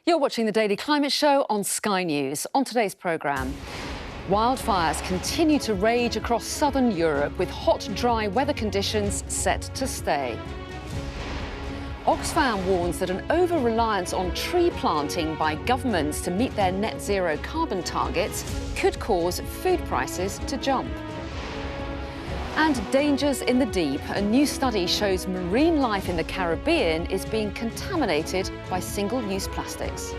You're watching the Daily Climate Show on Sky News. On today's programme, wildfires continue to rage across southern Europe with hot, dry weather conditions set to stay. Oxfam warns that an over-reliance on tree planting by governments to meet their net zero carbon targets could cause food prices to jump. And dangers in the deep. A new study shows marine life in the Caribbean is being contaminated by single-use plastics.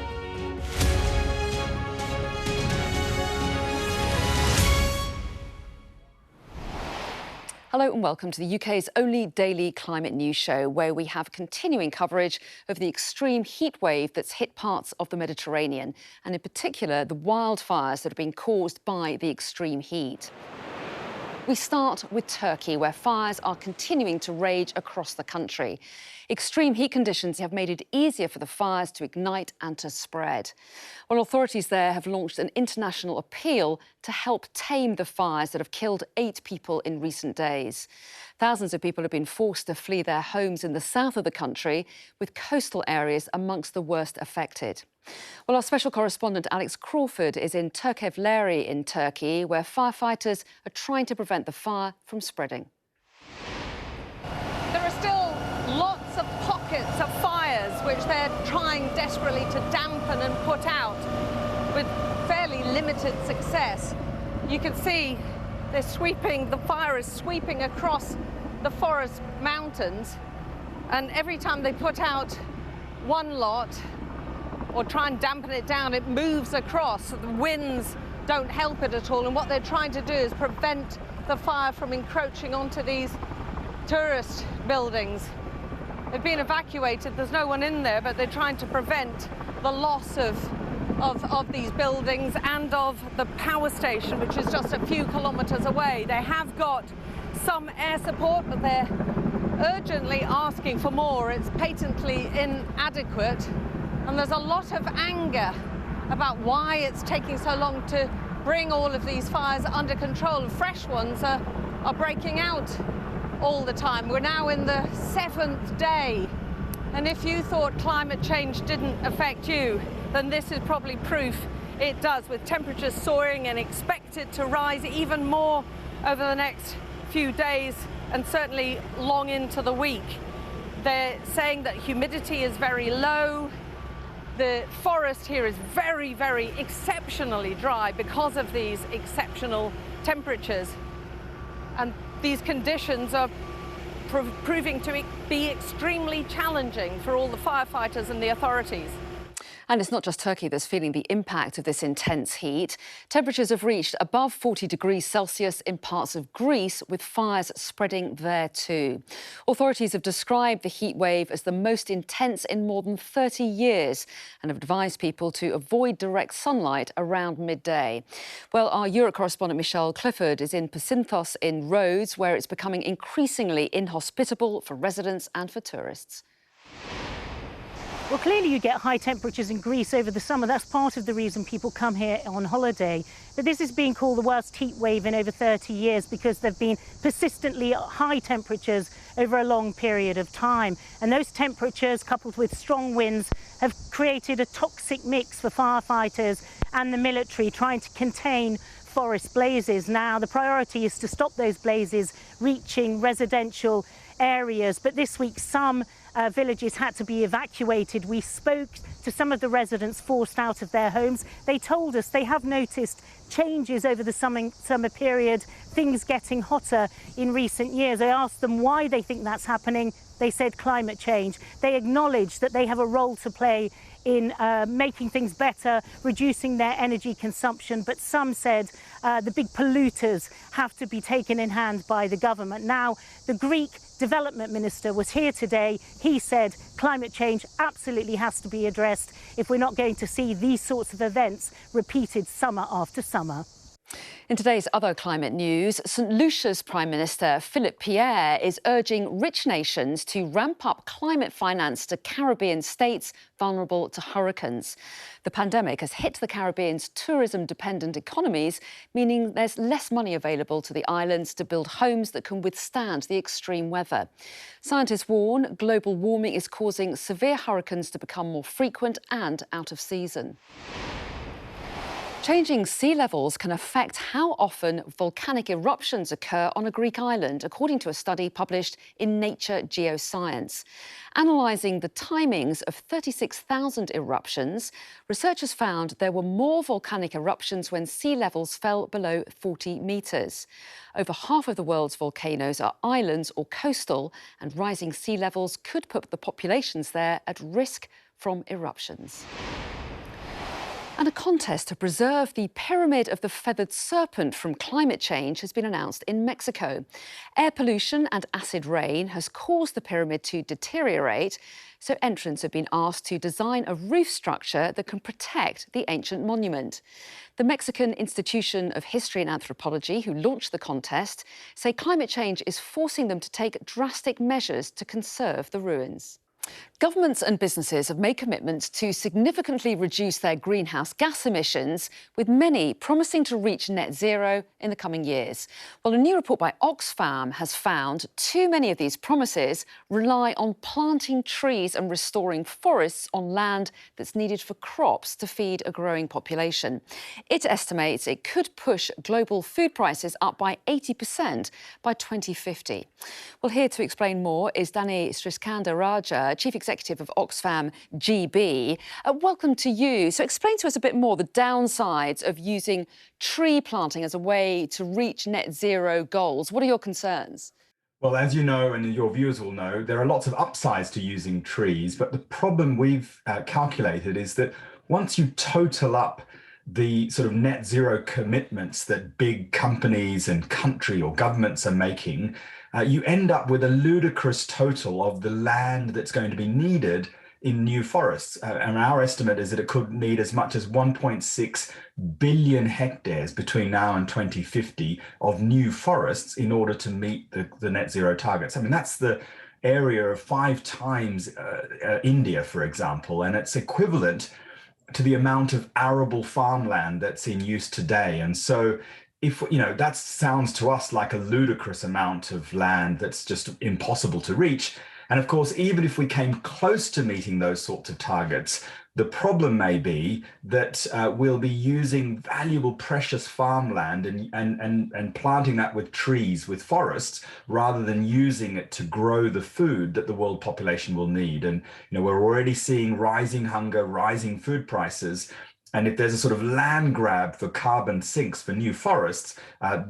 Hello and welcome to the UK's only daily climate news show, where we have continuing coverage of the extreme heat wave that's hit parts of the Mediterranean, and in particular the wildfires that have been caused by the extreme heat. We start with Turkey, where fires are continuing to rage across the country. Extreme heat conditions have made it easier for the fires to ignite and to spread. Well, authorities there have launched an international appeal to help tame the fires that have killed 8 people in recent days. Thousands of people have been forced to flee their homes in the south of the country, with coastal areas amongst the worst affected. Well, our special correspondent Alex Crawford is in Turkevleri in Turkey, where firefighters are trying to prevent the fire from spreading. There are still lots of pockets of fires which they're trying desperately to dampen and put out, with fairly limited success. You can see the fire is sweeping across the forest mountains, and every time they put out one lot or try and dampen it down, it moves across. The winds don't help it at all, and what they're trying to do is prevent the fire from encroaching onto these tourist buildings. They've been evacuated, there's no one in there, but they're trying to prevent the loss of these buildings and of the power station, which is just a few kilometres away. They have got some air support, but they're urgently asking for more. It's patently inadequate. And there's a lot of anger about why it's taking so long to bring all of these fires under control. Fresh ones are breaking out all the time. We're now in the 7th day. And if you thought climate change didn't affect you, then this is probably proof it does, with temperatures soaring and expected to rise even more over the next few days and certainly long into the week. They're saying that humidity is very low. The forest here is very, very exceptionally dry because of these exceptional temperatures. And these conditions are proving to be extremely challenging for all the firefighters and the authorities. And it's not just Turkey that's feeling the impact of this intense heat. Temperatures have reached above 40 degrees Celsius in parts of Greece, with fires spreading there too. Authorities have described the heat wave as the most intense in more than 30 years and have advised people to avoid direct sunlight around midday. Well, our Europe correspondent Michelle Clifford is in Pacynthos in Rhodes, where it's becoming increasingly inhospitable for residents and for tourists. Well, clearly you get high temperatures in Greece over the summer. That's part of the reason people come here on holiday. But this is being called the worst heat wave in over 30 years because there have been persistently high temperatures over a long period of time. And those temperatures, coupled with strong winds, have created a toxic mix for firefighters and the military trying to contain forest blazes. Now, the priority is to stop those blazes reaching residential areas. But this week, some villages had to be evacuated. We spoke to some of the residents forced out of their homes. They told us they have noticed changes over the summer period, things getting hotter in recent years. I asked them why they think that's happening. They said climate change. They acknowledge that they have a role to play in making things better, reducing their energy consumption, but some said the big polluters have to be taken in hand by the government. Now, the Greek Development Minister was here today. He said climate change absolutely has to be addressed if we're not going to see these sorts of events repeated summer after summer. In today's other climate news, St Lucia's Prime Minister Philip Pierre is urging rich nations to ramp up climate finance to Caribbean states vulnerable to hurricanes. The pandemic has hit the Caribbean's tourism-dependent economies, meaning there's less money available to the islands to build homes that can withstand the extreme weather. Scientists warn global warming is causing severe hurricanes to become more frequent and out of season. Changing sea levels can affect how often volcanic eruptions occur on a Greek island, according to a study published in Nature Geoscience. Analysing the timings of 36,000 eruptions, researchers found there were more volcanic eruptions when sea levels fell below 40 metres. Over half of the world's volcanoes are islands or coastal, and rising sea levels could put the populations there at risk from eruptions. And a contest to preserve the pyramid of the feathered serpent from climate change has been announced in Mexico. Air pollution and acid rain has caused the pyramid to deteriorate, so entrants have been asked to design a roof structure that can protect the ancient monument. The Mexican Institution of History and Anthropology, who launched the contest, say climate change is forcing them to take drastic measures to conserve the ruins. Governments and businesses have made commitments to significantly reduce their greenhouse gas emissions, with many promising to reach net zero in the coming years. Well, a new report by Oxfam has found too many of these promises rely on planting trees and restoring forests on land that's needed for crops to feed a growing population. It estimates it could push global food prices up by 80% by 2050. Well, here to explain more is Danny Sriskandaraja, Chief Executive of Oxfam GB. Welcome to you. So explain to us a bit more the downsides of using tree planting as a way to reach net zero goals. What are your concerns? Well, as you know, and your viewers will know, there are lots of upsides to using trees, but the problem we've calculated is that once you total up the sort of net zero commitments that big companies and country or governments are making, you end up with a ludicrous total of the land that's going to be needed in new forests. And our estimate is that it could need as much as 1.6 billion hectares between now and 2050 of new forests in order to meet the net zero targets. I mean, that's the area of 5 times India, for example, and it's equivalent to the amount of arable farmland that's in use today. And so if, you know, that sounds to us like a ludicrous amount of land that's just impossible to reach. And of course, even if we came close to meeting those sorts of targets, the problem may be that we'll be using valuable, precious farmland and planting that with trees, with forests, rather than using it to grow the food that the world population will need. And, you know, we're already seeing rising hunger, rising food prices. And if there's a sort of land grab for carbon sinks for new forests,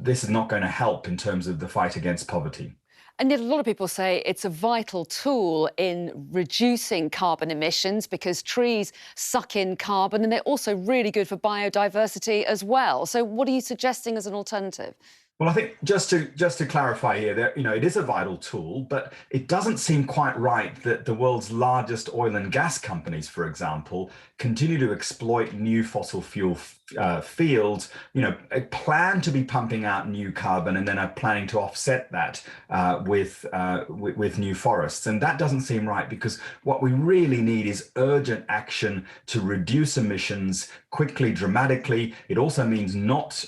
this is not going to help in terms of the fight against poverty. And yet a lot of people say it's a vital tool in reducing carbon emissions because trees suck in carbon and they're also really good for biodiversity as well. So what are you suggesting as an alternative? Well, I think just to clarify here that, you know, it is a vital tool, but it doesn't seem quite right that the world's largest oil and gas companies, for example, continue to exploit new fossil fuel fields, you know, plan to be pumping out new carbon and then are planning to offset that with new forests. And that doesn't seem right, because what we really need is urgent action to reduce emissions quickly, dramatically. It also means not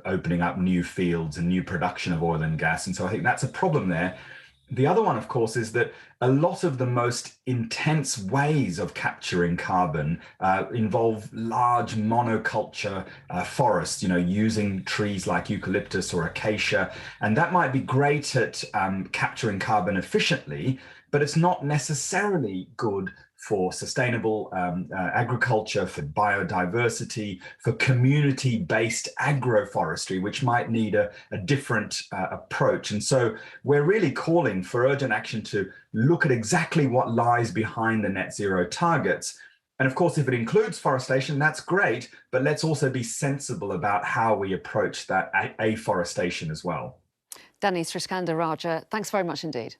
opening up new fields and new production of oil and gas. And so I think that's a problem there. The other one, of course, is that a lot of the most intense ways of capturing carbon involve large monoculture forests, you know, using trees like eucalyptus or acacia. And that might be great at capturing carbon efficiently, but it's not necessarily good for sustainable agriculture, for biodiversity, for community-based agroforestry, which might need a different approach. And so we're really calling for urgent action to look at exactly what lies behind the net zero targets. And of course, if it includes forestation, that's great, but let's also be sensible about how we approach that afforestation as well. Danny Sriskandaraja, thanks very much indeed.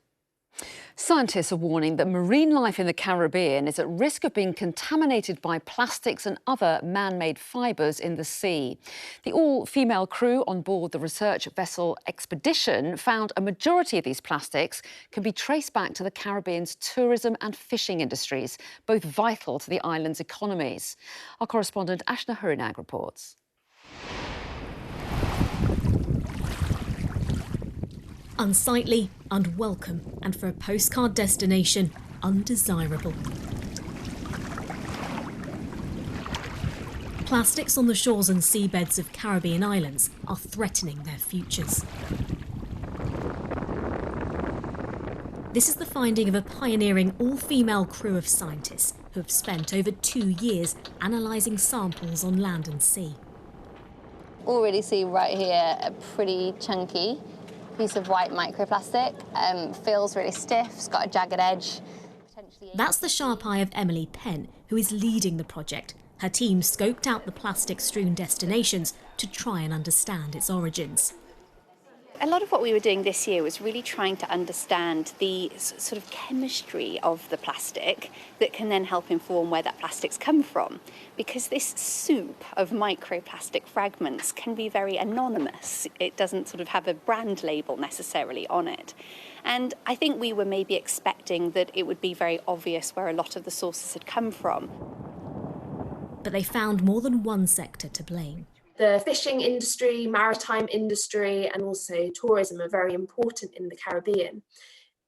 Scientists are warning that marine life in the Caribbean is at risk of being contaminated by plastics and other man-made fibres in the sea. The all-female crew on board the research vessel Expedition found a majority of these plastics can be traced back to the Caribbean's tourism and fishing industries, both vital to the island's economies. Our correspondent Ashna Hurinag reports. Unsightly, unwelcome, and for a postcard destination, undesirable. Plastics on the shores and seabeds of Caribbean islands are threatening their futures. This is the finding of a pioneering all-female crew of scientists who have spent over 2 years analysing samples on land and sea. Already see right here a pretty chunky piece of white microplastic. Feels really stiff, it's got a jagged edge. That's the sharp eye of Emily Penn, who is leading the project. Her team scoped out the plastic-strewn destinations to try and understand its origins. A lot of what we were doing this year was really trying to understand the sort of chemistry of the plastic that can then help inform where that plastic's come from. Because this soup of microplastic fragments can be very anonymous. It doesn't sort of have a brand label necessarily on it. And I think we were maybe expecting that it would be very obvious where a lot of the sources had come from. But they found more than one sector to blame. The fishing industry, maritime industry, and also tourism are very important in the Caribbean.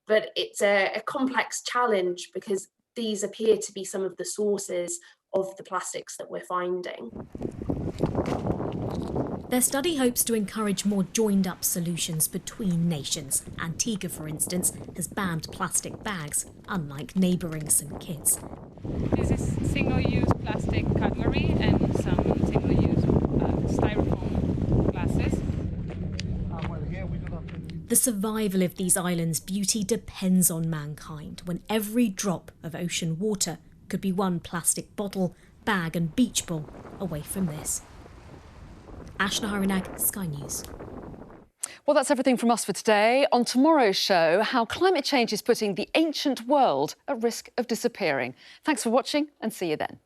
But it's a complex challenge because these appear to be some of the sources of the plastics that we're finding. Their study hopes to encourage more joined-up solutions between nations. Antigua, for instance, has banned plastic bags, unlike neighbouring St Kitts. This is single-use plastic cutlery and some single-use styrofoam glasses. The survival of these islands' beauty depends on mankind, when every drop of ocean water could be one plastic bottle, bag and beach ball away from this. Ashna Hurinag, Sky News. Well, that's everything from us for today. On tomorrow's show, how climate change is putting the ancient world at risk of disappearing. Thanks for watching and see you then.